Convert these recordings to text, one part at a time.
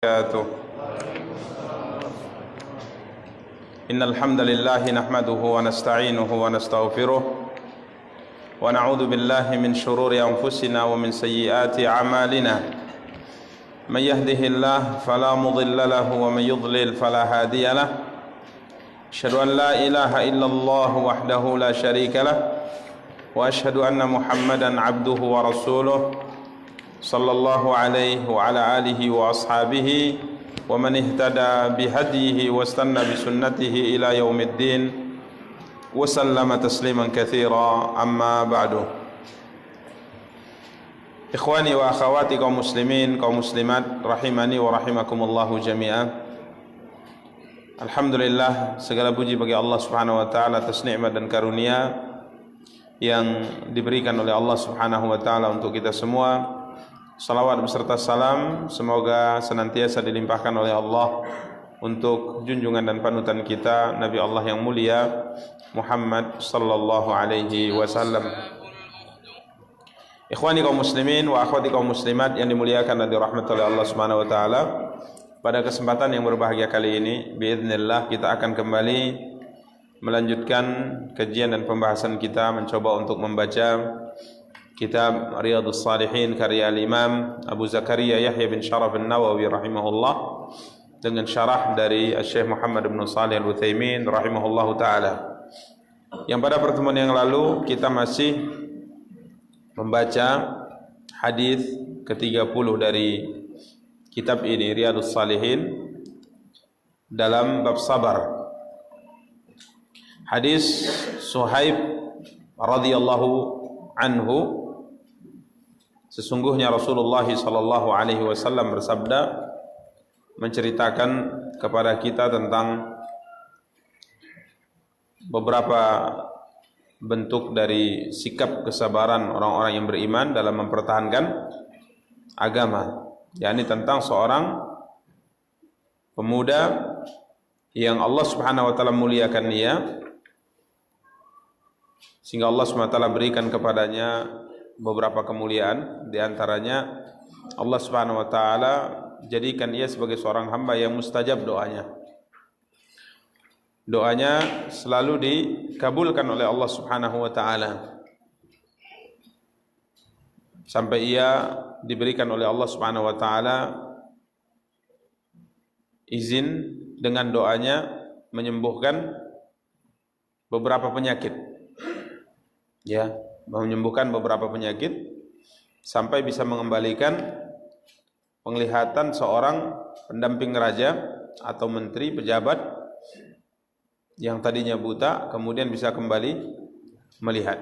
وبركاته. إن الحمد لله نحمده ونستعينه ونستغفره ونعوذ بالله من شرور أنفسنا ومن سيئات أعمالنا. من يهده الله فلا مضل له ومن يضلل فلا هادي له. أشهد أن لا إله إلا الله وحده لا شريك له وأشهد أن محمدا عبده ورسوله صلى الله عليه وعلى آله وأصحابه ومن اهتدى بهديه واستنى بسنته إلى يوم الدين وسلم تسليما كثيرا. أما بعد. Ikhwani wa akhawati kaum muslimin, kaum muslimat rahimani wa rahimakumullahu jami'an. Alhamdulillah, segala puji bagi Allah Subhanahu wa taala atas nikmat dan karunia yang diberikan oleh Allah Subhanahu wa taala untuk kita semua. Salawat beserta salam semoga senantiasa dilimpahkan oleh Allah untuk junjungan dan panutan kita Nabi Allah yang mulia Muhammad sallallahu alaihi wasallam. Ikhwani kaum muslimin wa akhwati kaum muslimat yang dimuliakan dan dirahmati oleh Allah Subhanahu wa taala, pada kesempatan yang berbahagia kali ini biidznillah kita akan kembali melanjutkan kajian dan pembahasan kita mencoba untuk membaca kitab Riyadhus Shalihin karya Imam Abu Zakaria Yahya bin Sharaf An-Nawawi rahimahullah dengan syarah dari Syekh Muhammad bin Shalih Al-Utsaimin rahimahullahu taala. Yang pada pertemuan yang lalu kita masih membaca hadis ke-30 dari kitab ini Riyadhus Shalihin dalam bab sabar. Hadis Suhaib radhiyallahu anhu, sesungguhnya Rasulullah sallallahu alaihi wasallam bersabda menceritakan kepada kita tentang beberapa bentuk dari sikap kesabaran orang-orang yang beriman dalam mempertahankan agama, yakni tentang seorang pemuda yang Allah Subhanahu wa taala muliakan dia sehingga Allah Subhanahu wa taala berikan kepadanya beberapa kemuliaan, di antaranya Allah Subhanahu wa taala jadikan ia sebagai seorang hamba yang mustajab doanya. Doanya selalu dikabulkan oleh Allah Subhanahu wa taala. Sampai ia diberikan oleh Allah Subhanahu wa taala izin dengan doanya menyembuhkan beberapa penyakit. Ya, menyembuhkan beberapa penyakit sampai bisa mengembalikan penglihatan seorang pendamping raja atau menteri pejabat yang tadinya buta kemudian bisa kembali melihat.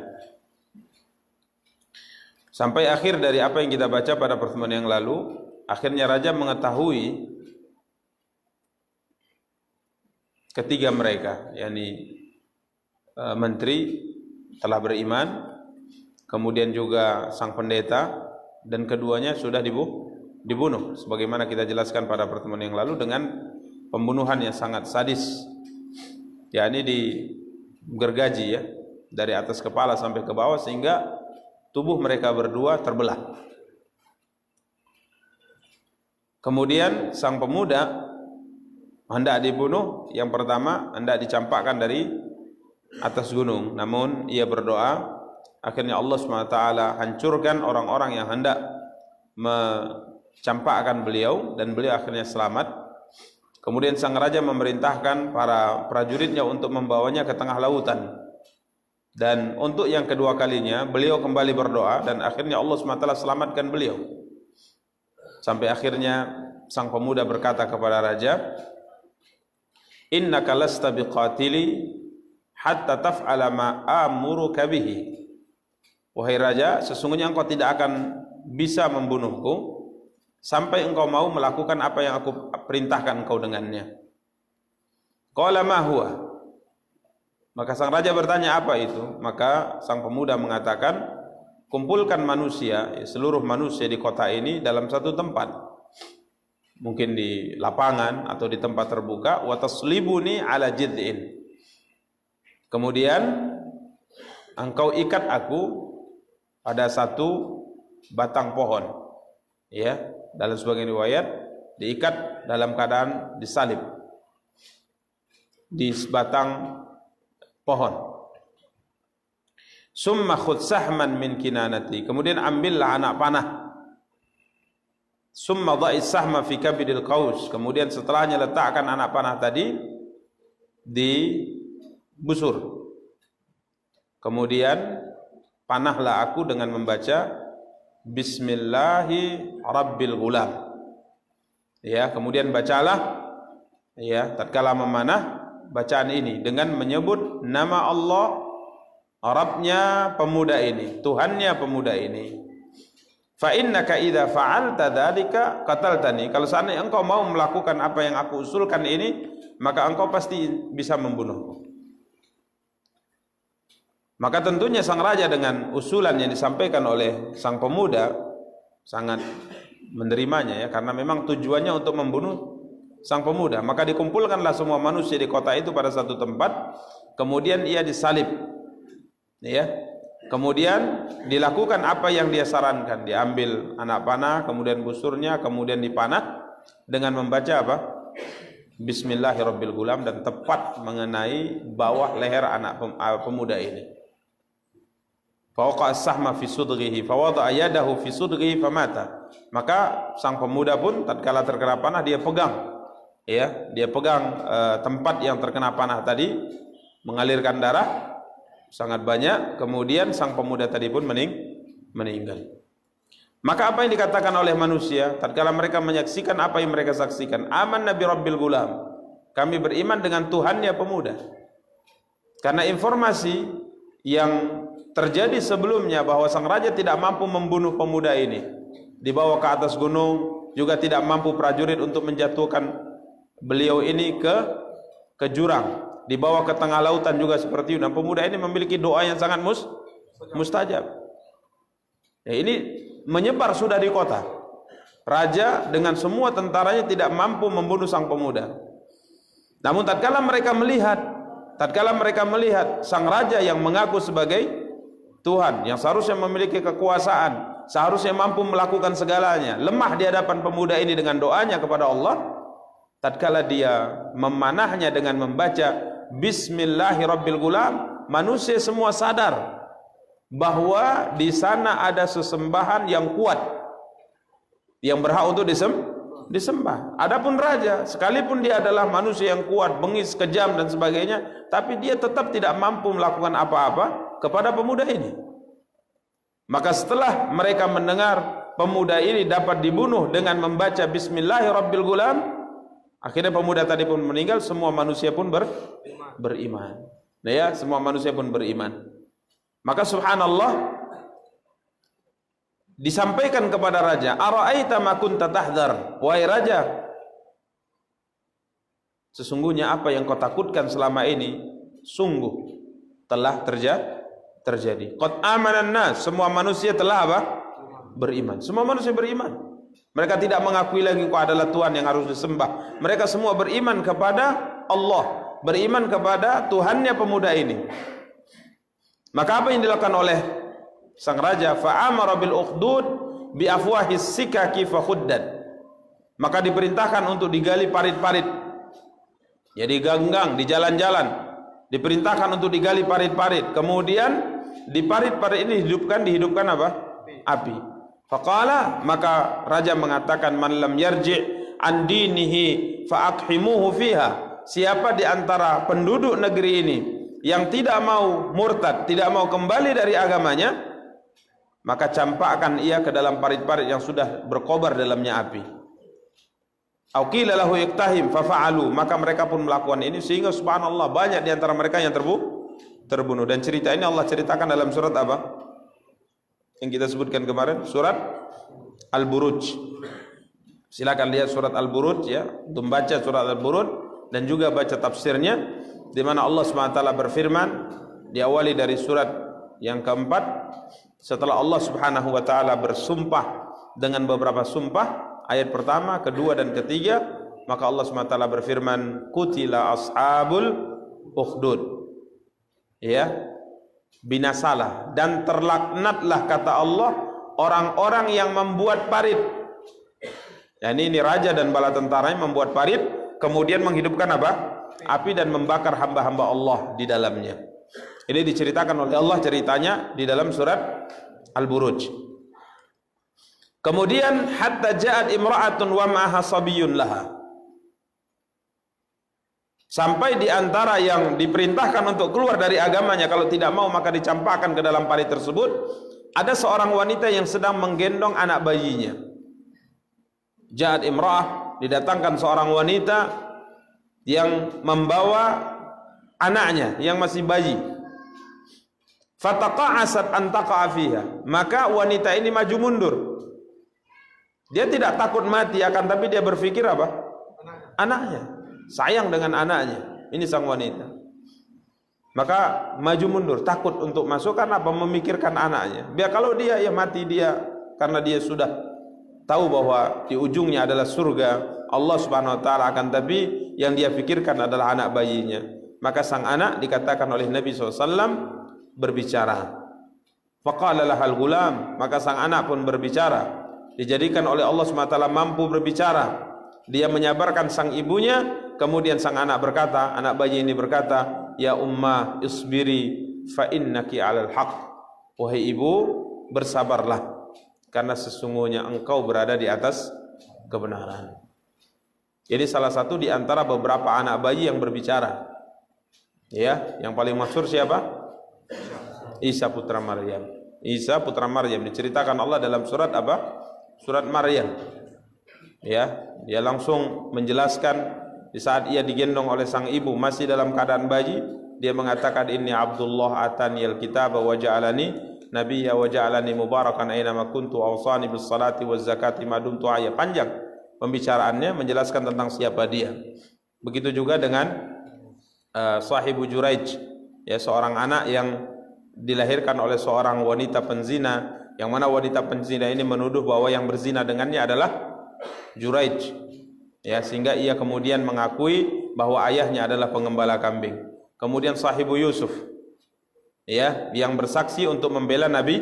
Sampai akhir dari apa yang kita baca pada pertemuan yang lalu, akhirnya raja mengetahui ketiga mereka, yakni menteri telah beriman, kemudian juga sang pendeta, dan keduanya sudah dibunuh sebagaimana kita jelaskan pada pertemuan yang lalu dengan pembunuhan yang sangat sadis, yakni digergaji ya dari atas kepala sampai ke bawah sehingga tubuh mereka berdua terbelah. Kemudian sang pemuda hendak dibunuh, yang pertama hendak dicampakkan dari atas gunung, namun ia berdoa, akhirnya Allah SWT hancurkan orang-orang yang hendak mencampakkan beliau dan beliau akhirnya selamat. Kemudian sang raja memerintahkan para prajuritnya untuk membawanya ke tengah lautan, dan untuk yang kedua kalinya beliau kembali berdoa dan akhirnya Allah SWT selamatkan beliau. Sampai akhirnya sang pemuda berkata kepada raja, innaka lasta biqatili hatta taf'ala ma amuruka bihi. Wahai raja, sesungguhnya engkau tidak akan bisa membunuhku sampai engkau mau melakukan apa yang aku perintahkan engkau dengannya. Qala ma huwa? Maka sang raja bertanya, apa itu? Maka sang pemuda mengatakan, kumpulkan manusia, seluruh manusia di kota ini dalam satu tempat, mungkin di lapangan atau di tempat terbuka, wa taslibuni ala jid'in. Kemudian engkau ikat aku pada satu batang pohon, ya, dalam sebagian riwayat diikat dalam keadaan disalib di sebatang pohon. Summa khudh sahman min kinanati, kemudian ambillah anak panah. Summa dha'is sahma fi kabidil qaus, kemudian setelahnya letakkan anak panah tadi di busur. Kemudian panahlah aku dengan membaca Bismillahi Rabbil Ghulam. Ya, kemudian bacalah ya tatkala memanah bacaan ini dengan menyebut nama Allah, Rabbnya pemuda ini, Tuhannya pemuda ini. Fa innaka idza fa'alta dzalika qataltani, kalau seandainya engkau mau melakukan apa yang aku usulkan ini, maka engkau pasti bisa membunuhku. Maka tentunya sang raja dengan usulan yang disampaikan oleh sang pemuda sangat menerimanya ya, karena memang tujuannya untuk membunuh sang pemuda. Maka dikumpulkanlah semua manusia di kota itu pada satu tempat, kemudian ia disalib. Ya, kemudian dilakukan apa yang dia sarankan, diambil anak panah, kemudian busurnya, kemudian dipanah dengan membaca apa? Bismillahirrabbilgulam, dan tepat mengenai bawah leher anak pemuda ini. Fawqa as-sahma fi sudghihi fawada'a yadahu fi sudghihi famata. Maka sang pemuda pun tatkala terkena panah dia pegang, ya, dia pegang tempat yang terkena panah tadi, mengalirkan darah sangat banyak, kemudian sang pemuda tadi pun meninggal. Maka apa yang dikatakan oleh manusia tatkala mereka menyaksikan apa yang mereka saksikan? Amanna bi rabbil gulam, kami beriman dengan Tuhannya pemuda. Karena informasi yang terjadi sebelumnya bahwa sang raja tidak mampu membunuh pemuda ini, dibawa ke atas gunung, juga tidak mampu prajurit untuk menjatuhkan beliau ini ke jurang, dibawa ke tengah lautan juga seperti itu. Dan pemuda ini memiliki doa yang sangat mustajab. Ya, ini menyebar sudah di kota. Raja dengan semua tentaranya tidak mampu membunuh sang pemuda. Namun tatkala mereka melihat sang raja yang mengaku sebagai Tuhan, yang seharusnya memiliki kekuasaan, seharusnya mampu melakukan segalanya, lemah di hadapan pemuda ini dengan doanya kepada Allah, tatkala dia memanahnya dengan membaca Bismillahirrabbilgulam, manusia semua sadar bahwa di sana ada sesembahan yang kuat yang berhak untuk disembah. Adapun raja, sekalipun dia adalah manusia yang kuat, bengis, kejam dan sebagainya, tapi dia tetap tidak mampu melakukan apa-apa kepada pemuda ini. Maka setelah mereka mendengar pemuda ini dapat dibunuh dengan membaca Bismillahirrabbilgulam, akhirnya pemuda tadi pun meninggal, semua manusia pun beriman. Nah ya, semua manusia pun beriman. Maka subhanallah, disampaikan kepada raja, ara'aita ma kunta tahdhar, wahai raja, sesungguhnya apa yang kau takutkan selama ini sungguh telah terjadi. Qad amanan nas, semua manusia telah apa? Beriman. Semua manusia beriman. Mereka tidak mengakui lagi engkau adalah Tuhan yang harus disembah. Mereka semua beriman kepada Allah, beriman kepada Tuhannya pemuda ini. Maka apa yang dilakukan oleh sang raja? Fa'amara bil ukhdud bi afwahis sikaki fa khuddad. Maka diperintahkan untuk digali parit-parit. Ya, di gang-gang, di jalan-jalan diperintahkan untuk digali parit-parit. Kemudian di parit-parit ini dihidupkan apa? Api. Faqala, maka raja mengatakan, man lam yarji' an dinihi fa aqhimuhu fiha. Siapa di antara penduduk negeri ini yang tidak mau murtad, tidak mau kembali dari agamanya, maka campakkan ia ke dalam parit-parit yang sudah berkobar dalamnya api. Au qila lahu iqtahim fa fa'alu, maka mereka pun melakukan ini, sehingga subhanallah banyak di antara mereka yang terbunuh. Dan cerita ini Allah ceritakan dalam surat apa? Yang kita sebutkan kemarin, surat Al-Buruj. Silakan lihat surat Al-Buruj ya, untuk baca surat Al-Buruj dan juga baca tafsirnya, di mana Allah SWT berfirman, diawali dari surat yang keempat, setelah Allah Subhanahu wa taala bersumpah dengan beberapa sumpah, ayat pertama, kedua dan ketiga, maka Allah SWT berfirman, qutila ashabul ukhdud. Ya, binasalah dan terlaknatlah, kata Allah, orang-orang yang membuat parit. Ya, ini raja dan bala tentaranya membuat parit, kemudian menghidupkan apa? Api dan membakar hamba-hamba Allah di dalamnya. Ini diceritakan oleh Allah ceritanya di dalam surat Al-Buruj. Kemudian hatta ja'at imra'atun wa ma'aha sabiyyun laha. Sampai di antara yang diperintahkan untuk keluar dari agamanya, kalau tidak mau maka dicampakkan ke dalam parit tersebut, ada seorang wanita yang sedang menggendong anak bayinya. Ja'at imra'ah, didatangkan seorang wanita yang membawa anaknya yang masih bayi. Fataqa'asat an taqa'a fiha, maka wanita ini maju mundur. Dia tidak takut mati, akan tapi dia berpikir apa? Anaknya. Sayang dengan anaknya. Ini sang wanita. Maka maju mundur, takut untuk masuk karena apa? Memikirkan anaknya. Biar kalau dia ya mati dia, karena dia sudah tahu bahwa di ujungnya adalah surga Allah Subhanahu wa taala, akan tapi yang dia pikirkan adalah anak bayinya. Maka sang anak dikatakan oleh Nabi SAW berbicara. Faqala lahal gulam, maka sang anak pun berbicara. Dijadikan oleh Allah Subhanahu wa taala mampu berbicara. Dia menyabarkan sang ibunya. Kemudian sang anak berkata, anak bayi ini berkata, ya ummah isbiri fa innaki 'alal haq. Wahai ibu, bersabarlah karena sesungguhnya engkau berada di atas kebenaran. Jadi salah satu di antara beberapa anak bayi yang berbicara. Ya, yang paling masyhur siapa? Isa putra Maryam. Isa putra Maryam diceritakan Allah dalam surat apa? Surat Maryam. Ya, dia langsung menjelaskan di saat ia digendong oleh sang ibu masih dalam keadaan bayi, dia mengatakan inni Abdullah ataniyal kitaba wa ja'alani nabiyya wa ja'alani mubarakan aina ma kuntu awsani bis salati waz zakati ma dumtu hayya. Panjang pembicaraannya menjelaskan tentang siapa dia. Begitu juga dengan sahibu Juraij, ya, seorang anak yang dilahirkan oleh seorang wanita penzina, yang mana wanita penzina ini menuduh bahwa yang berzina dengannya adalah Juraij. Ya, sehingga ia kemudian mengakui bahwa ayahnya adalah pengembala kambing. Kemudian sahibu Yusuf, ya, yang bersaksi untuk membela Nabi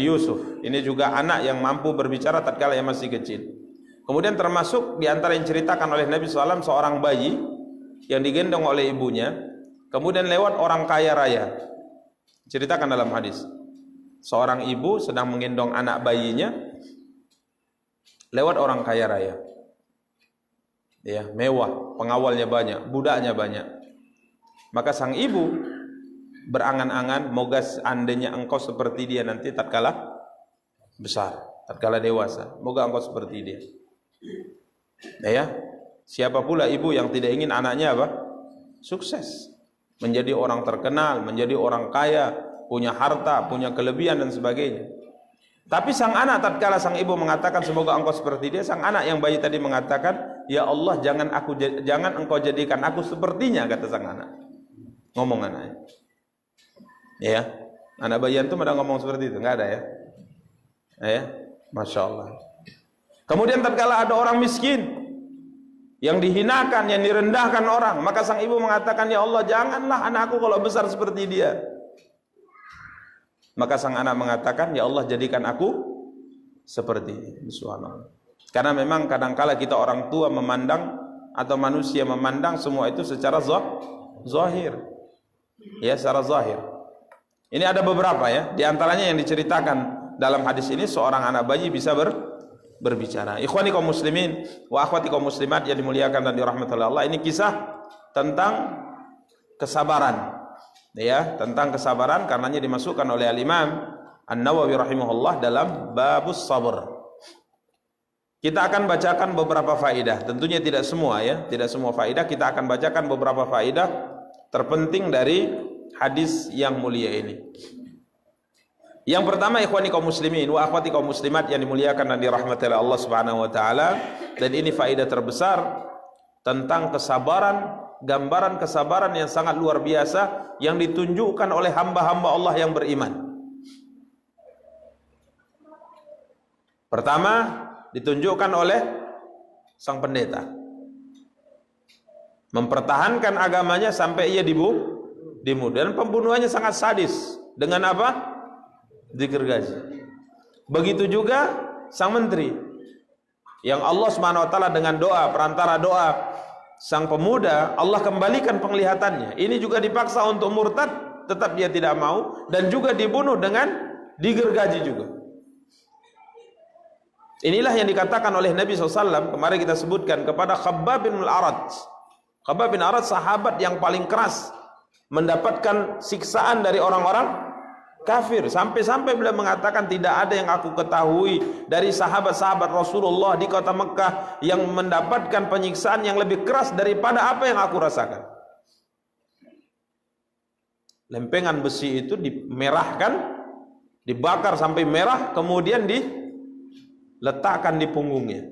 Yusuf. Ini juga anak yang mampu berbicara tatkala ia masih kecil. Kemudian termasuk di antara yang ceritakan oleh Nabi SAW seorang bayi yang digendong oleh ibunya, kemudian lewat orang kaya raya. Ceritakan dalam hadis, seorang ibu sedang menggendong anak bayinya lewat orang kaya raya. Ya, mewah, pengawalnya banyak, budaknya banyak. Maka sang ibu berangan-angan, moga seandainya engkau seperti dia nanti tatkala besar, tatkala dewasa, moga engkau seperti dia. Ya, siapa pula ibu yang tidak ingin anaknya apa? Sukses, menjadi orang terkenal, menjadi orang kaya, punya harta, punya kelebihan dan sebagainya. Tapi sang anak tatkala sang ibu mengatakan semoga engkau seperti dia, sang anak yang bayi tadi mengatakan, ya Allah, jangan engkau jadikan aku sepertinya, kata sang anak. Ngomong anaknya. Ya, anak bayi itu pada ngomong seperti itu, enggak ada ya? Ya, Masya Allah. Kemudian tatkala ada orang miskin yang dihinakan, yang direndahkan orang, maka sang ibu mengatakan, ya Allah, janganlah anakku kalau besar seperti dia. Maka sang anak mengatakan, ya Allah, jadikan aku seperti ini. Subhanallah. Karena memang kadangkala kita orang tua memandang atau manusia memandang semua itu secara zahir. Ya, secara zahir. Ini ada beberapa ya, di antaranya yang diceritakan dalam hadis ini, seorang anak bayi bisa berbicara. Ikhwani kaum muslimin wa akhwati kaum muslimat yang dimuliakan dan dirahmati Allah, ini kisah tentang kesabaran. Ya, tentang kesabaran, karenanya dimasukkan oleh Al-Imam An-Nawawi rahimahullah dalam babus sabr. Kita akan bacakan beberapa faedah, tentunya tidak semua ya, tidak semua faedah, kita akan bacakan beberapa faedah terpenting dari hadis yang mulia ini. Yang pertama, ikhwani kaum muslimin wa akhwati kaum muslimat yang dimuliakan dan dirahmati oleh Allah Subhanahu wa taala, dan ini faedah terbesar tentang kesabaran, gambaran kesabaran yang sangat luar biasa yang ditunjukkan oleh hamba-hamba Allah yang beriman. Pertama, ditunjukkan oleh sang pendeta, mempertahankan agamanya sampai ia dibunuh, dan pembunuhannya sangat sadis. Dengan apa? Digergaji. Begitu juga sang menteri, yang Allah Subhanahu wa taala dengan doa, perantara doa sang pemuda, Allah kembalikan penglihatannya. Ini juga dipaksa untuk murtad, tetap dia tidak mau, dan juga dibunuh dengan digergaji juga. Inilah yang dikatakan oleh Nabi SAW, kemarin kita sebutkan, kepada Khabbab bin al-Arat. Khabbab bin al-Arat sahabat yang paling keras mendapatkan siksaan dari orang-orang kafir, sampai-sampai beliau mengatakan, tidak ada yang aku ketahui dari sahabat-sahabat Rasulullah di kota Mekah yang mendapatkan penyiksaan yang lebih keras daripada apa yang aku rasakan. Lempengan besi itu dimerahkan, dibakar sampai merah, kemudian diletakkan di punggungnya.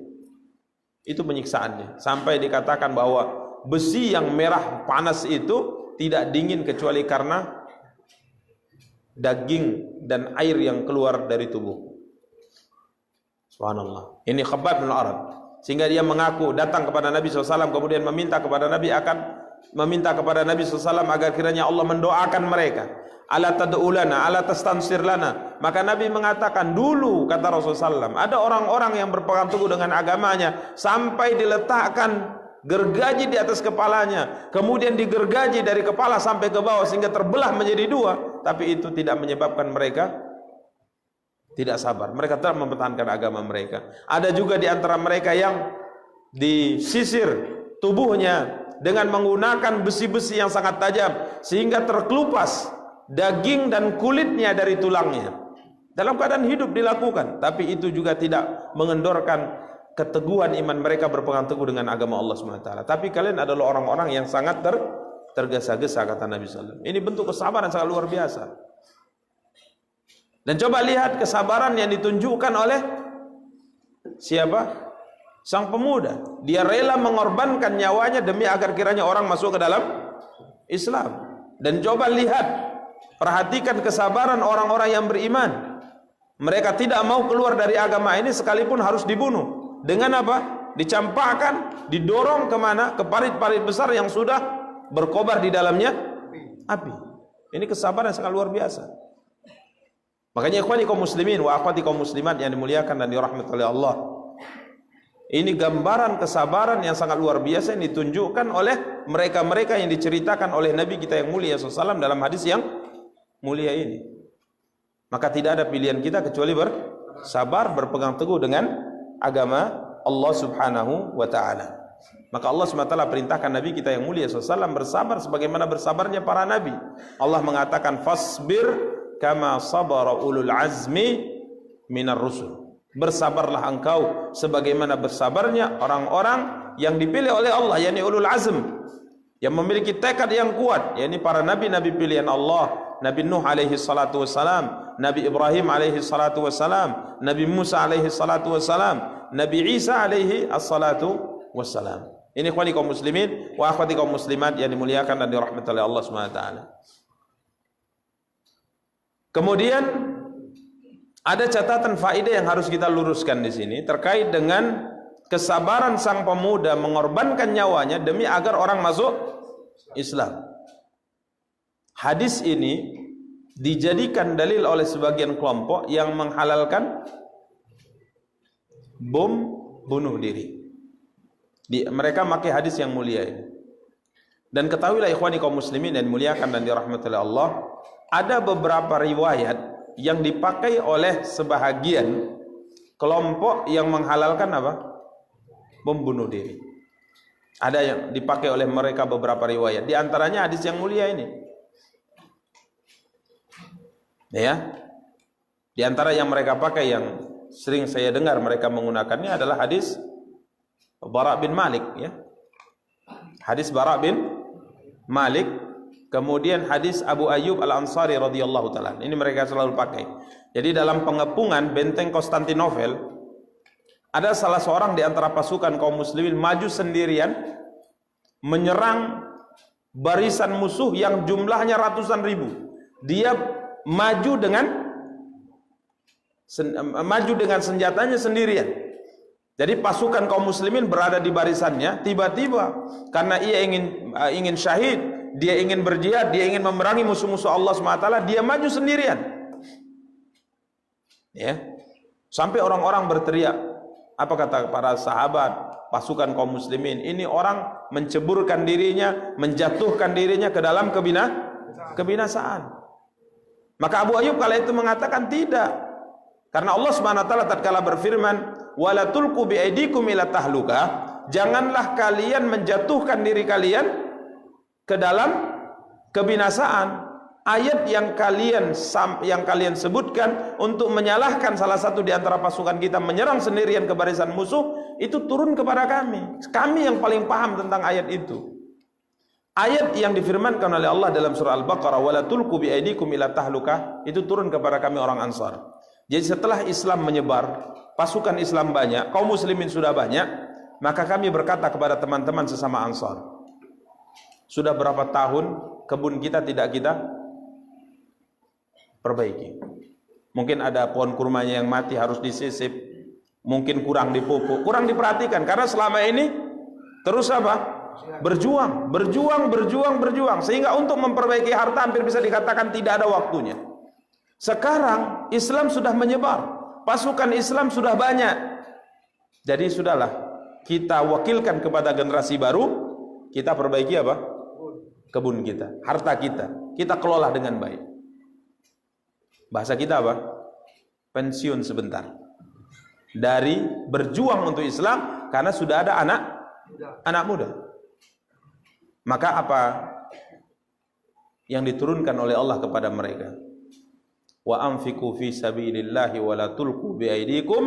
Itu penyiksaannya, sampai dikatakan bahwa besi yang merah panas itu tidak dingin kecuali karena daging dan air yang keluar dari tubuh. Subhanallah. Ini Khabbab bin al-Arat. Sehingga dia mengaku datang kepada Nabi SAW, kemudian meminta kepada Nabi SAW agar kiranya Allah mendoakan mereka. Ala tad'ulana, ala tastansir lana. Maka Nabi mengatakan, dulu kata Rasulullah SAW, ada orang-orang yang berpegang teguh dengan agamanya sampai diletakkan gergaji di atas kepalanya, kemudian digergaji dari kepala sampai ke bawah sehingga terbelah menjadi dua, tapi itu tidak menyebabkan mereka tidak sabar. Mereka tetap mempertahankan agama mereka. Ada juga di antara mereka yang disisir tubuhnya dengan menggunakan besi-besi yang sangat tajam sehingga terkelupas daging dan kulitnya dari tulangnya. Dalam keadaan hidup dilakukan, tapi itu juga tidak mengendorkan keteguhan iman mereka berpegang teguh dengan agama Allah SWT. Tapi kalian adalah orang-orang yang sangat tergesa-gesa, kata Nabi SAW. Ini bentuk kesabaran sangat luar biasa. Dan coba lihat kesabaran yang ditunjukkan oleh siapa? Sang pemuda. Dia rela mengorbankan nyawanya demi agar kiranya orang masuk ke dalam Islam. Dan coba lihat, perhatikan kesabaran orang-orang yang beriman. Mereka tidak mau keluar dari agama ini sekalipun harus dibunuh. Dengan apa? Dicampakkan, didorong kemana? Ke parit-parit besar yang sudah berkobar di dalamnya api. Ini kesabaran sangat luar biasa. Makanya ikhwani kaum muslimin wa akhwati kaum muslimat yang dimuliakan dan dirahmati oleh Allah, ini gambaran kesabaran yang sangat luar biasa yang ditunjukkan oleh mereka-mereka yang diceritakan oleh Nabi kita yang mulia SAW dalam hadis yang mulia ini. Maka tidak ada pilihan kita kecuali bersabar, berpegang teguh dengan agama Allah Subhanahu wa ta'ala. Maka Allah SWT perintahkan Nabi kita yang mulia SAW bersabar sebagaimana bersabarnya para Nabi. Allah mengatakan, fasbir kama sabara ulul azmi minar rusul. Bersabarlah engkau sebagaimana bersabarnya orang-orang yang dipilih oleh Allah, yakni ulul azm, yang memiliki tekad yang kuat, yakni para nabi-nabi pilihan Allah. Nabi Nuh alaihi salatu wassalam, Nabi Ibrahim alaihi salatu wassalam, Nabi Musa alaihi salatu wassalam, Nabi Isa alaihi salatu wassalam. Ini ikhwani kaum muslimin wa akhwati kaum muslimat yang dimuliakan dan dirahmati oleh Allah Subhanahu wa taala. Kemudian ada catatan faedah yang harus kita luruskan di sini terkait dengan kesabaran sang pemuda mengorbankan nyawanya demi agar orang masuk Islam. Hadis ini dijadikan dalil oleh sebagian kelompok yang menghalalkan bom bunuh diri. Mereka memakai hadis yang mulia ini. Dan ketahuilah ikhwani kaum muslimin dan muliakan dan dirahmati oleh Allah, ada beberapa riwayat yang dipakai oleh sebahagian kelompok yang menghalalkan apa? Bom bunuh diri. Ada yang dipakai oleh mereka beberapa riwayat. Di antaranya hadis yang mulia ini. Ya, di antara yang mereka pakai yang sering saya dengar mereka menggunakannya adalah hadis Bara' bin Malik, ya. Hadis Bara' bin Malik, kemudian hadis Abu Ayyub Al-Ansari radhiyallahu taala. Ini mereka selalu pakai. Jadi dalam pengepungan benteng Konstantinopel ada salah seorang di antara pasukan kaum muslimin maju sendirian menyerang barisan musuh yang jumlahnya ratusan ribu. Dia maju dengan senjatanya sendirian. Jadi pasukan kaum muslimin berada di barisannya, tiba-tiba karena ia ingin syahid, dia ingin berjihad, dia ingin memerangi musuh-musuh Allah SWT, dia maju sendirian. Ya. Sampai orang-orang berteriak, Apa kata para sahabat, pasukan kaum muslimin? Ini orang menceburkan dirinya, menjatuhkan dirinya ke dalam kebinasaan. Maka Abu Ayyub kala itu mengatakan tidak. Karena Allah Subhanahu wa taala tatkala berfirman, "Wala tulqu biaidikum ila tahlukah." Janganlah kalian menjatuhkan diri kalian ke dalam kebinasaan. Ayat yang kalian sebutkan untuk menyalahkan salah satu di antara pasukan kita menyerang sendirian ke barisan musuh, itu turun kepada kami. Kami yang paling paham tentang ayat itu. Ayat yang difirmankan oleh Allah dalam surah Al-Baqarah, "Wala tulqu biaidikum ila tahlukah," itu turun kepada kami orang Ansar. Jadi setelah Islam menyebar, pasukan Islam banyak, kaum muslimin sudah banyak, maka kami berkata kepada teman-teman sesama Ansar, sudah berapa tahun kebun kita tidak kita perbaiki. Mungkin ada pohon kurmanya yang mati harus disisip, mungkin kurang dipupuk, kurang diperhatikan, karena selama ini terus apa? Berjuang, sehingga untuk memperbaiki harta hampir bisa dikatakan tidak ada waktunya. Sekarang Islam sudah menyebar, pasukan Islam sudah banyak, jadi sudahlah kita wakilkan kepada generasi baru, kita perbaiki apa? Kebun kita, harta kita kelola dengan baik. Bahasa kita apa? Pensiun sebentar dari berjuang untuk Islam karena sudah ada anak muda. Maka apa yang diturunkan oleh Allah kepada mereka? Wa anfiqu fi sabilillahi wa la tulqu bi aydikum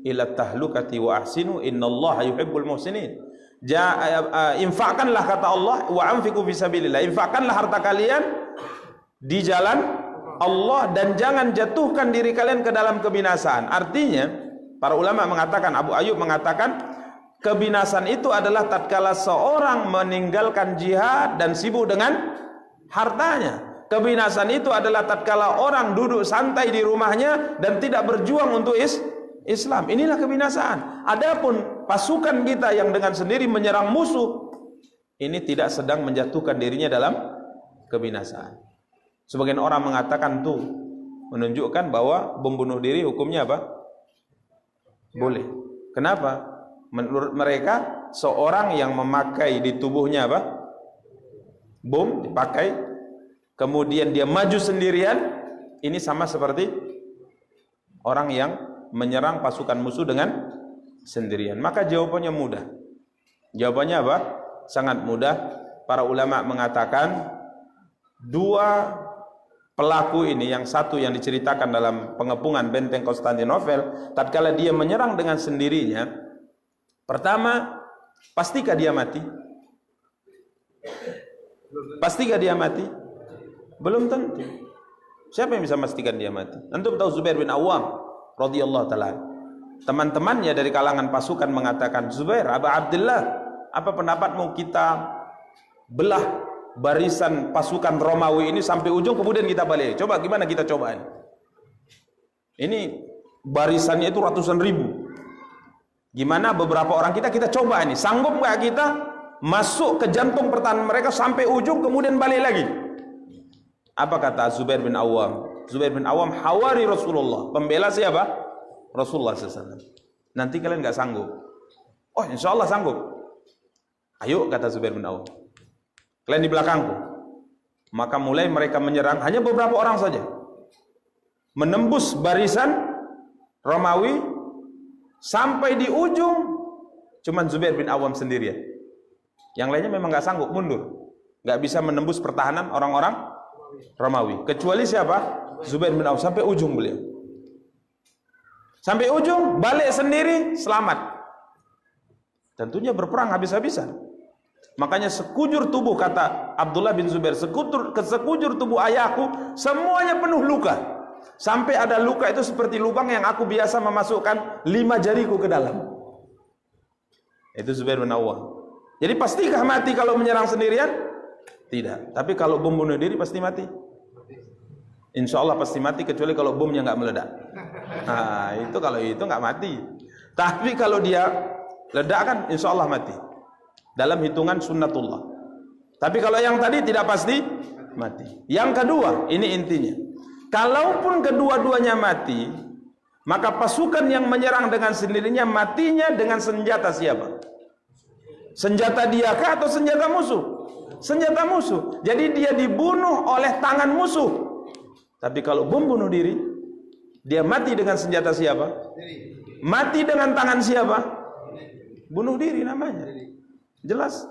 ila tahlukati wa ahsinu innallaha yuhibbul muhsinin. Infakkanlah, kata Allah, wa anfiqu fi sabilillah, infakkanlah harta kalian di jalan Allah dan jangan jatuhkan diri kalian ke dalam kebinasaan. Artinya para ulama mengatakan, Abu Ayyub mengatakan, kebinasaan itu adalah tatkala seorang meninggalkan jihad dan sibuk dengan hartanya. Kebinasaan itu adalah tatkala orang duduk santai di rumahnya dan tidak berjuang untuk Islam. Inilah kebinasaan. Adapun pasukan kita yang dengan sendiri menyerang musuh, ini tidak sedang menjatuhkan dirinya dalam kebinasaan. Sebagian orang mengatakan tuh menunjukkan bahwa bom bunuh diri hukumnya apa? Boleh. Kenapa? Menurut mereka seorang yang memakai di tubuhnya apa? Bom dipakai, kemudian dia maju sendirian, ini sama seperti orang yang menyerang pasukan musuh dengan sendirian. Maka jawabannya mudah. Jawabannya apa? Sangat mudah. Para ulama mengatakan dua pelaku ini, yang satu yang diceritakan dalam pengepungan benteng Konstantinopel, tatkala dia menyerang dengan sendirinya, pertama, pastikah dia mati? Pastikah dia mati? Belum tentu. Siapa yang bisa memastikan dia mati? Antum tahu Zubair bin Awam radhiyallahu taala. Teman-temannya dari kalangan pasukan mengatakan, "Zubair, Aba Abdullah, apa pendapatmu kita belah barisan pasukan Romawi ini sampai ujung, kemudian kita balik. Coba gimana kita cobaan? Ini barisannya itu ratusan ribu. Gimana beberapa orang kita coba ini, sanggup nggak kita masuk ke jantung pertahanan mereka sampai ujung, kemudian balik lagi?" Apa kata Zubair bin Awam? Zubair bin Awam hawari Rasulullah, pembela siapa? Rasulullah SAW. Nanti kalian nggak sanggup. Oh, insya Allah sanggup. Ayo, kata Zubair bin Awam, kalian di belakangku. Maka mulai mereka menyerang, hanya beberapa orang saja, menembus barisan Romawi sampai di ujung. Cuman Zubair bin Awam sendirian. Yang lainnya memang nggak sanggup, mundur, nggak bisa menembus pertahanan orang-orang Romawi. Kecuali siapa? Zubair bin Awam, sampai ujung beliau. Sampai ujung, balik sendiri, selamat. Tentunya berperang habis-habisan. Makanya sekujur tubuh, kata Abdullah bin Zubair, sekujur tubuh ayahku semuanya penuh luka. Sampai ada luka itu seperti lubang yang aku biasa memasukkan 5 jariku ke dalam. Itu Zubair bin Awam. Jadi pastikah mati kalau menyerang sendirian? Tidak. Tapi kalau bom bunuh diri pasti mati. Insya Allah pasti mati, kecuali kalau bomnya nggak meledak. Nah, itu kalau itu nggak mati. Tapi kalau dia ledak kan insya Allah mati. Dalam hitungan sunnatullah. Tapi kalau yang tadi tidak pasti mati. Yang kedua, ini intinya. Kalaupun kedua-duanya mati, Maka pasukan yang menyerang dengan sendirinya matinya dengan senjata siapa? Senjata dia kah atau senjata musuh? Senjata musuh. Jadi dia dibunuh oleh tangan musuh. Tapi kalau bom bunuh diri, dia mati dengan senjata siapa? Mati dengan tangan siapa? Bunuh diri namanya. Jelas.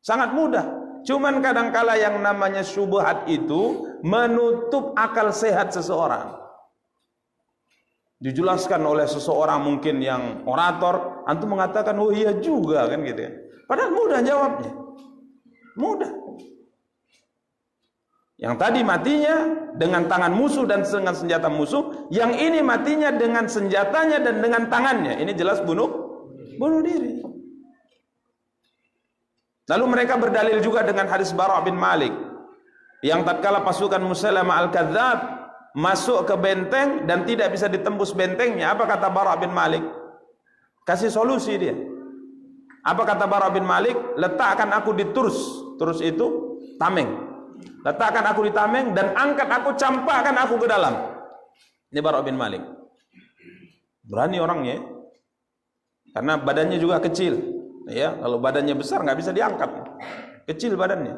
Sangat mudah. Cuman kadangkala yang namanya syubhat itu menutup akal sehat seseorang. Dijelaskan oleh seseorang mungkin yang orator, antum mengatakan oh iya juga kan gitu ya. Padahal mudah jawabnya. Mudah. Yang tadi matinya dengan tangan musuh dan dengan senjata musuh, yang ini matinya dengan senjatanya dan dengan tangannya. Ini jelas bunuh diri. Lalu mereka berdalil juga dengan hadis Bara' bin Malik yang tatkala pasukan Musailamah al-Kadzdzab masuk ke benteng dan tidak bisa ditembus bentengnya, apa kata Bara' bin Malik? Kasih solusi dia. Apa kata Bara' bin Malik? Letakkan aku di Turs. Turs itu tameng. Letakkan aku di tameng dan angkat aku, campakkan aku ke dalam. Ini Bara' bin Malik. Berani orangnya, karena badannya juga kecil. Ya, kalau badannya besar nggak bisa diangkat, kecil badannya.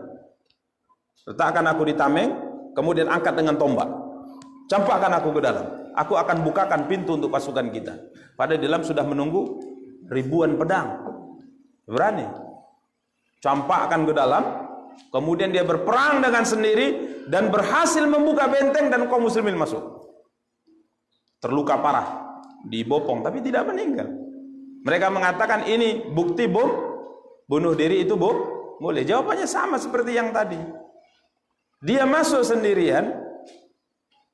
Letakkan aku di tameng, kemudian angkat dengan tombak, campakkan aku ke dalam. Aku akan bukakan pintu untuk pasukan kita. Padahal di dalam sudah menunggu ribuan pedang. Berani, campakkan ke dalam, kemudian dia berperang dengan sendiri dan berhasil membuka benteng dan kaum muslimin masuk. Terluka parah, dibopong tapi tidak meninggal. Mereka mengatakan ini bukti bom bunuh diri itu boleh. Jawabannya sama seperti yang tadi. Dia masuk sendirian,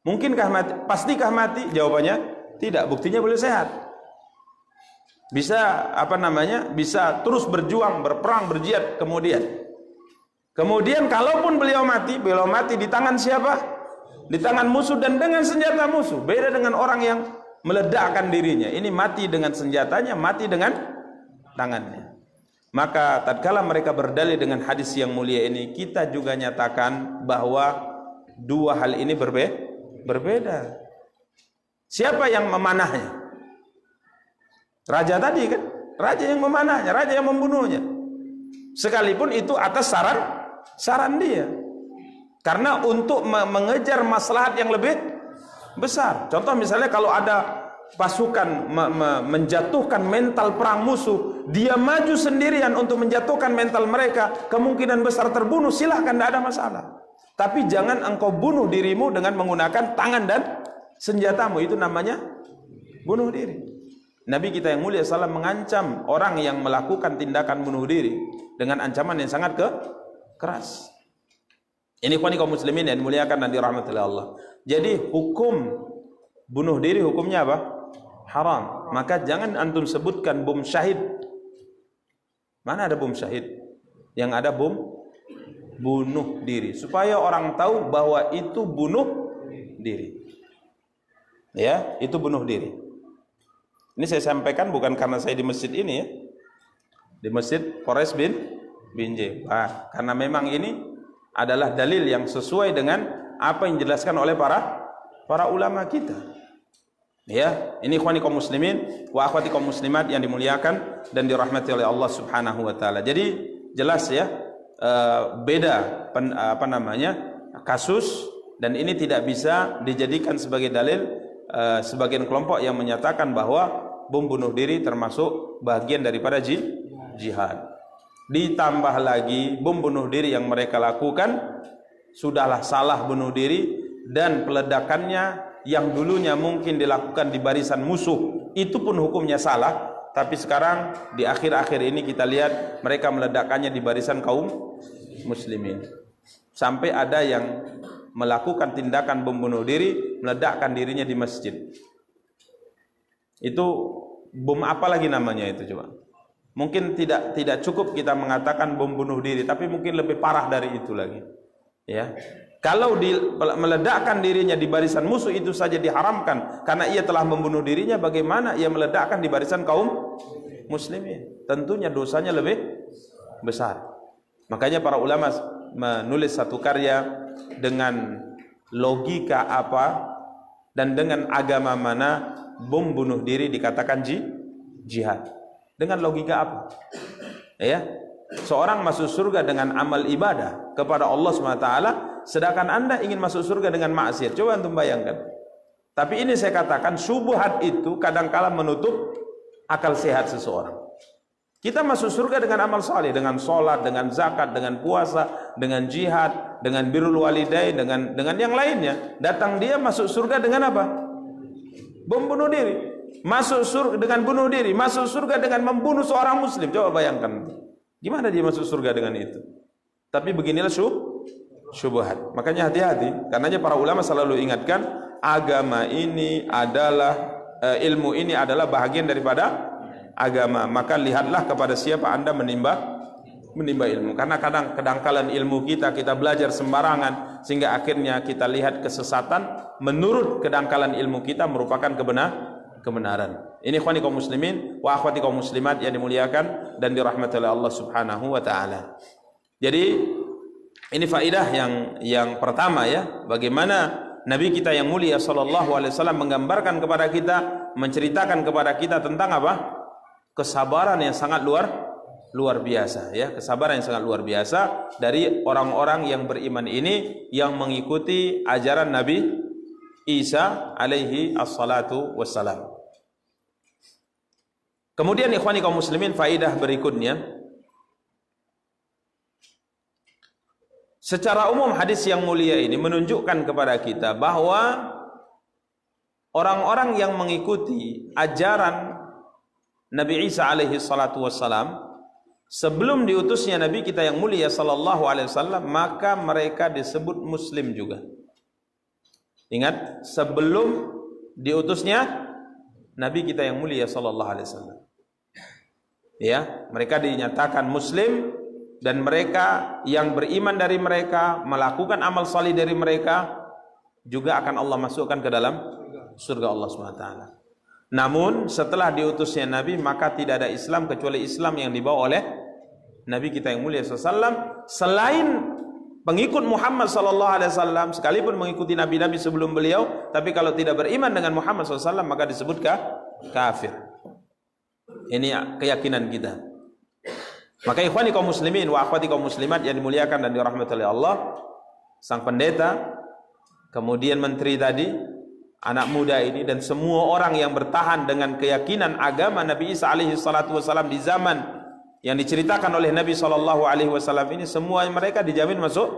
mungkinkah mati? Pastikah mati? Jawabannya tidak. Buktinya boleh sehat. Bisa Bisa terus berjuang, berperang, berjihad kemudian. Kemudian kalaupun beliau mati di tangan siapa? Di tangan musuh dan dengan senjata musuh. Beda dengan orang yang meledakkan dirinya. Ini mati dengan senjatanya, mati dengan tangannya. Maka tatkala mereka berdalil dengan hadis yang mulia ini, kita juga nyatakan bahwa dua hal ini berbeda. Siapa yang memanahnya? Raja tadi kan? Raja yang memanahnya, raja yang membunuhnya. Sekalipun itu atas saran dia. Karena untuk mengejar maslahat yang lebih besar. Contoh misalnya kalau ada pasukan menjatuhkan mental perang musuh, dia maju sendirian untuk menjatuhkan mental mereka, kemungkinan besar terbunuh, silahkan, tidak ada masalah. Tapi jangan engkau bunuh dirimu dengan menggunakan tangan dan senjatamu, itu namanya bunuh diri. Nabi kita yang mulia SAW mengancam orang yang melakukan tindakan bunuh diri dengan ancaman yang sangat keras. Ini kaum muslimin yang dimuliakan dan dirahmati oleh Allah. Jadi hukum bunuh diri hukumnya apa? Haram. Maka jangan antum sebutkan bom syahid. Mana ada bom syahid? Yang ada bom bunuh diri. Supaya orang tahu bahwa itu bunuh diri. Ya, itu bunuh diri. Ini saya sampaikan bukan karena saya di masjid ini ya. Di masjid Forest bin J. Karena memang ini adalah dalil yang sesuai dengan apa yang dijelaskan oleh para ulama kita. Ya, ini ikhwani kaum muslimin wa akhwati kaum muslimat yang dimuliakan dan dirahmati oleh Allah Subhanahu wa taala. Jadi jelas ya, beda kasus, dan ini tidak bisa dijadikan sebagai dalil sebagian kelompok yang menyatakan bahwa bom bunuh diri termasuk bagian daripada jihad. Ditambah lagi bom bunuh diri yang mereka lakukan sudahlah salah bunuh diri, dan peledakannya yang dulunya mungkin dilakukan di barisan musuh itu pun hukumnya salah, tapi sekarang di akhir-akhir ini kita lihat mereka meledakkannya di barisan kaum muslimin. Sampai ada yang melakukan tindakan bom bunuh diri, meledakkan dirinya di masjid. Itu bom apa lagi namanya itu coba? Mungkin tidak cukup kita mengatakan bom bunuh diri, tapi mungkin lebih parah dari itu lagi. Ya. Kalau meledakkan dirinya di barisan musuh itu saja diharamkan karena ia telah membunuh dirinya, bagaimana ia meledakkan di barisan kaum muslimin? Tentunya dosanya lebih besar. Makanya para ulama menulis satu karya dengan logika apa dan dengan agama mana bom bunuh diri dikatakan jihad? Dengan logika apa? Ya, seorang masuk surga dengan amal ibadah kepada Allah SWT, sedangkan Anda ingin masuk surga dengan maksiat. Coba antum bayangkan. Tapi ini saya katakan, syubhat itu kadangkala menutup akal sehat seseorang. Kita masuk surga dengan amal saleh, dengan sholat, dengan zakat, dengan puasa, dengan jihad, dengan birrul walidain, dengan yang lainnya. Datang dia masuk surga dengan apa? Bom bunuh diri. Masuk surga dengan bunuh diri, masuk surga dengan membunuh seorang muslim. Coba bayangkan, gimana dia masuk surga dengan itu? Tapi beginilah syubhat. Makanya hati-hati, karenanya para ulama selalu ingatkan, agama ini adalah ilmu ini adalah bahagian daripada agama. Maka lihatlah kepada siapa Anda menimba ilmu. Karena kadang-kadang ilmu kita belajar sembarangan sehingga akhirnya kita lihat kesesatan menurut kedangkalan ilmu kita merupakan kebenaran. Ini ikhwani kaum muslimin wa akhwati kaum muslimat yang dimuliakan dan dirahmati oleh Allah Subhanahu wa taala. Jadi ini faedah yang pertama ya, bagaimana Nabi kita yang mulia sallallahu alaihi wasallam menggambarkan kepada kita, menceritakan kepada kita tentang apa? Kesabaran yang sangat luar biasa ya, kesabaran yang sangat luar biasa dari orang-orang yang beriman ini yang mengikuti ajaran Nabi Isa alaihi assalatu wassalam. Kemudian ikhwani kaum muslimin, faedah berikutnya, secara umum hadis yang mulia ini menunjukkan kepada kita bahwa orang-orang yang mengikuti ajaran Nabi Isa alaihi salatu wassalam sebelum diutusnya Nabi kita yang mulia sallallahu alaihi wasallam, maka mereka disebut muslim juga. Ingat, sebelum diutusnya Nabi kita yang mulia sallallahu alaihi wasallam, ya, mereka dinyatakan muslim, dan mereka yang beriman dari mereka, melakukan amal salih dari mereka, juga akan Allah masukkan ke dalam surga Allah SWT. Namun setelah diutusnya Nabi, maka tidak ada Islam kecuali Islam yang dibawa oleh Nabi kita yang mulia SAW. Selain pengikut Muhammad SAW, sekalipun mengikuti nabi-nabi sebelum beliau, tapi kalau tidak beriman dengan Muhammad SAW, maka disebut kafir. Ini keyakinan kita. Maka ikhwani kaum muslimin wa akhwati kaum muslimat yang dimuliakan dan dirahmati oleh Allah, sang pendeta, kemudian menteri tadi, anak muda ini, dan semua orang yang bertahan dengan keyakinan agama Nabi Isa alaihi salatu wasallam di zaman yang diceritakan oleh Nabi sallallahu alaihi wasallam ini, semua mereka dijamin masuk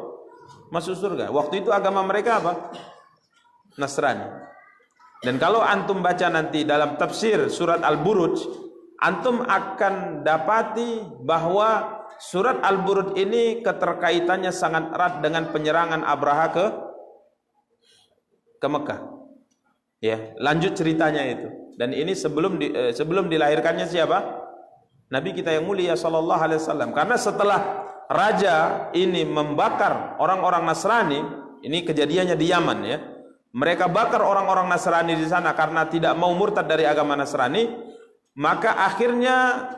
surga. Waktu itu agama mereka apa? Nasrani. Dan kalau antum baca nanti dalam tafsir surat Al-Buruj, antum akan dapati bahwa surat Al-Buruj ini keterkaitannya sangat erat dengan penyerangan Abraha ke Mekah. Ya, lanjut ceritanya itu. Dan ini sebelum dilahirkannya siapa? Nabi kita yang mulia sallallahu alaihi wasallam. Karena setelah raja ini membakar orang-orang Nasrani, ini kejadiannya di Yaman ya. Mereka bakar orang-orang Nasrani di sana karena tidak mau murtad dari agama Nasrani. Maka akhirnya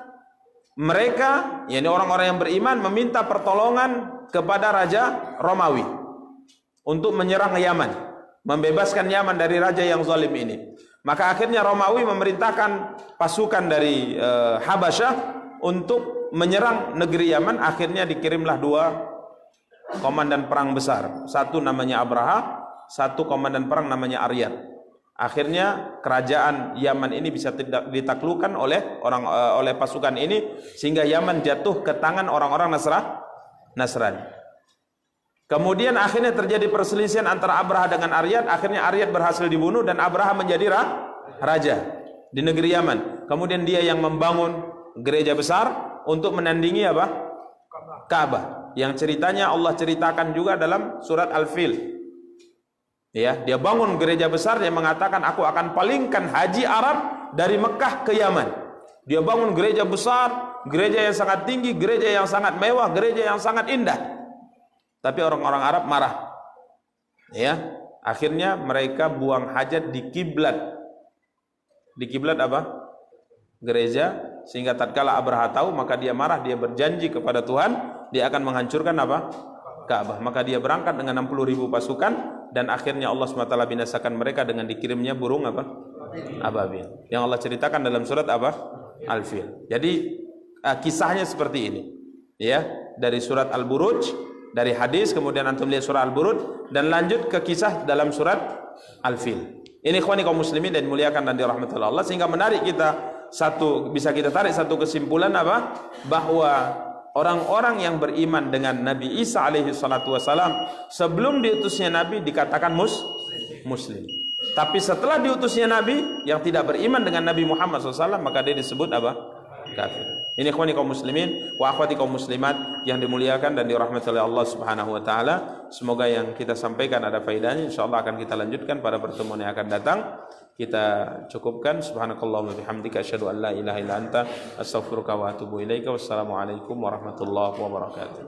mereka, yakni orang-orang yang beriman, meminta pertolongan kepada raja Romawi untuk menyerang Yaman, membebaskan Yaman dari raja yang zalim ini. Maka akhirnya Romawi memerintahkan pasukan dari Habasyah untuk menyerang negeri Yaman. Akhirnya dikirimlah dua komandan perang besar, satu namanya Abraha, satu komandan perang namanya Aryad. Akhirnya kerajaan Yaman ini bisa ditaklukkan oleh pasukan ini, sehingga Yaman jatuh ke tangan orang-orang Nasrani. Kemudian akhirnya terjadi perselisihan antara Abraha dengan Aryad. Akhirnya Aryad berhasil dibunuh dan Abraha menjadi raja di negeri Yaman. Kemudian dia yang membangun gereja besar untuk menandingi apa? Ka'bah. Yang ceritanya Allah ceritakan juga dalam surat Al-Fil. Ya, dia bangun gereja besar, dia mengatakan aku akan palingkan haji Arab dari Mekah ke Yaman. Dia bangun gereja besar, gereja yang sangat tinggi, gereja yang sangat mewah, gereja yang sangat indah. Tapi orang-orang Arab marah. Ya, akhirnya mereka buang hajat di kiblat. Di kiblat apa? Gereja, sehingga tatkala Abraha tahu, maka dia marah, dia berjanji kepada Tuhan, dia akan menghancurkan apa? Ka'bah. Maka dia berangkat dengan 60.000 pasukan, dan akhirnya Allah SWT binasakan mereka dengan dikirimnya burung apa? ababil. Yang Allah ceritakan dalam surat apa? Al-Fil. Jadi kisahnya seperti ini. Ya, dari surat Al-Buruj, dari hadis, kemudian antum lihat surah Al-Buruj dan lanjut ke kisah dalam surat Al-Fil. Ini ikhwani kaum muslimin dan muliakan dan dirahmati Allah, sehingga menarik kita bisa kita tarik satu kesimpulan apa? Bahwa orang-orang yang beriman dengan Nabi Isa alaihi salatu wasalam sebelum diutusnya Nabi dikatakan muslim. Tapi setelah diutusnya Nabi yang tidak beriman dengan Nabi Muhammad SAW, maka dia disebut apa? Kafir. Ini ikhwani kaum muslimin wa akhwati kaum muslimat yang dimuliakan dan dirahmati oleh Allah Subhanahu wa taala. Semoga yang kita sampaikan ada faedahnya. Insyaallah akan kita lanjutkan pada pertemuan yang akan datang. Kita cukupkan. Subhanakallahumma bihamdika asyhadu an la ilaha illa anta astaghfiruka wa atubu ilaika. Wassalamualaikum warahmatullahi wabarakatuh.